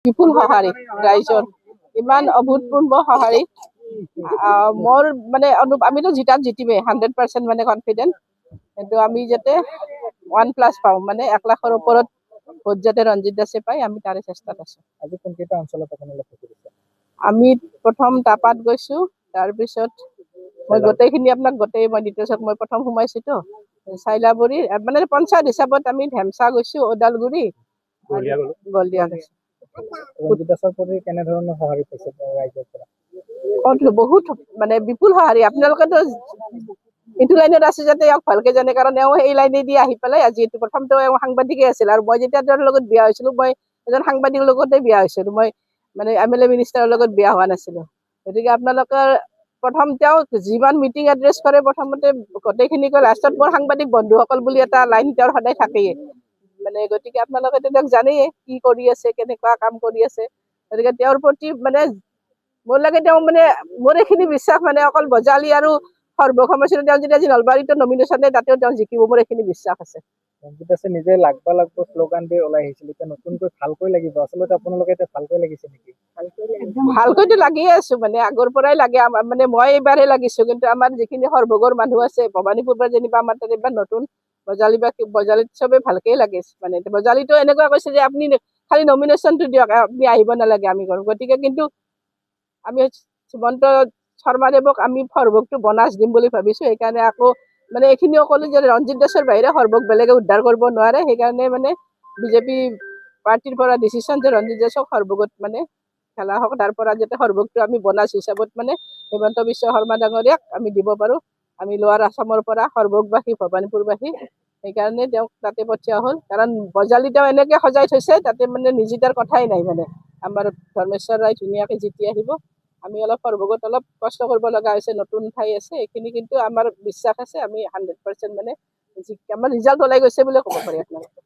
বিপুল সঁহাৰি ৰাইজৰ ইমান অভূতপূৰ্ব সঁহাৰি মোৰ মানে আমিতো জিতাত জিতিমেই 100% মানে কনফিডেন্ট কিন্তু আমি যাতে 1+ পাওঁ মানে 1,00,000ৰ ওপৰত ভোট যাতে ৰঞ্জিত দাসে পায় আমি তাৰে চেষ্টাত আছো। আজি কোনকেইটা অঞ্চলত আপোনালোকে ভোট দিছে? আমি প্ৰথম টাপাত গৈছো, তাৰপিছত মই গোটেইখিনি আপোনাক মই ডিটেইলছত মই প্ৰথম সোমাইছোতো চাইলাবৰী মানে পঞ্চায়ত হিচাপত আমি ধেমচা গৈছো, ওদালগুৰি, গলিয়া গৈছো। ৰঞ্জিত দাসৰ প্ৰতি কেনেধৰণৰ সঁহাৰি পাইছে ৰাইজৰ পৰা? বহুত মানে বিপুল সঁহাৰি। আপোনালোকেতো এইটো লাইনত আছে যাতে ইয়াক ভালকে জানে, কাৰণ এওঁ সেই লাইনেদি আহি পেলাই আজি এইটো প্ৰথমটো এওঁ সাংবাদিকে আছিল আৰু মই যেতিয়া তেওঁৰ লগত বিয়া হৈছিলো মই এজন সাংবাদিকৰ লগতে বিয়া হৈছিলো, মই মানে MLA মিনিষ্টাৰৰ লগত বিয়া হোৱা নাছিলো। গতিকে আপোনালোকৰ প্ৰথম তেওঁ যিমান মিটিং এড্ৰেছ কৰে প্ৰথমতে গোটেইখিনি কয়, লাষ্টত মোৰ সাংবাদিক বন্ধুসকল বুলি এটা লাইন তেওঁৰ সদায় থাকেই মানে। গতিকে আপোনালোকে তেওঁক জানেই কি কৰি আছে, কেনেকুৱা কাম কৰি আছে। গতিকে তেওঁৰ প্ৰতি মানে মোৰ লাগে তেওঁ মানে মোৰ এইখিনি বিশ্বাস মানে অকল বজালি আৰু সৰ্বক সমষ্টিত তেওঁ যদি আজি নলবাৰীতো নমিনেশ্যন দিয়ে তাতেও তেওঁ জিকিব, মোৰ এইখিনি বিশ্বাস আছে। ৰঞ্জিত দাসে নিজে লাগবা শ্লোগান দি ওলাই আহিছিল, এতিয়া নতুনকৈ ভালকৈ লাগিব। আচলতে আপোনালোকে এতিয়া ভালকৈ লাগিছে নেকি? ভালকৈতো লাগিয়ে আছো, মানে আগৰ পৰাই লাগে আমাৰ, মানে মই এইবাৰহে লাগিছো, কিন্তু আমাৰ যিখিনি সৰ্বগৰ মানুহ আছে ভবানীপুৰ পৰা যেনিবা আমাৰ তাত এইবাৰ নতুন বজালিত চবে ভালকেই লাগে। মানে বজালিতো এনেকুৱা কৈছে যে আপুনি খালি নমিনেশ্যনটো দিয়ক, আপুনি আহিব নালাগে আমি কৰো। গতিকে কিন্তু আমি শ্ৰীমন্ত শৰ্মাদেৱক আমি সৰ্বগটো বনাজ দিম বুলি ভাবিছো। সেইকাৰণে আকৌ মানে এইখিনিও ক'লো যে ৰঞ্জিত দাসৰ বাহিৰে সৰ্বক বেলেগে উদ্ধাৰ কৰিব নোৱাৰে। সেইকাৰণে মানে বিজেপি পাৰ্টিৰ পৰা ডিচিশ্যন যে ৰঞ্জিত দাসক সৰ্বগত মানে খেলা হওক, তাৰ পৰা যাতে সৰ্বগটো আমি বনাজ হিচাপত মানে হিমন্ত বিশ্ব শৰ্মা ডাঙৰীয়াক আমি দিব পাৰো। আমি লোৱাৰ আছামৰ পৰা সৰ্বগবাসী ভবানীপুৰবাসী সেইকাৰণে তেওঁক তাতে পঠিওৱা হ'ল, কাৰণ বজালি তেওঁ এনেকে সজাই থৈছে তাতে মানে নিজিতাৰ কথাই নাই। মানে আমাৰ ধৰ্মেশ্বৰ ৰায় ধুনীয়াকে জিতি আহিব। আমি অলপ সৰ্বগত অলপ কষ্ট কৰিব লগা হৈছে, নতুন ঠাই আছে এইখিনি, কিন্তু আমাৰ বিশ্বাস আছে আমি 100% মানে আমাৰ ৰিজাল্ট ওলাই গৈছে বুলি ক'ব পাৰি আপোনালোকে।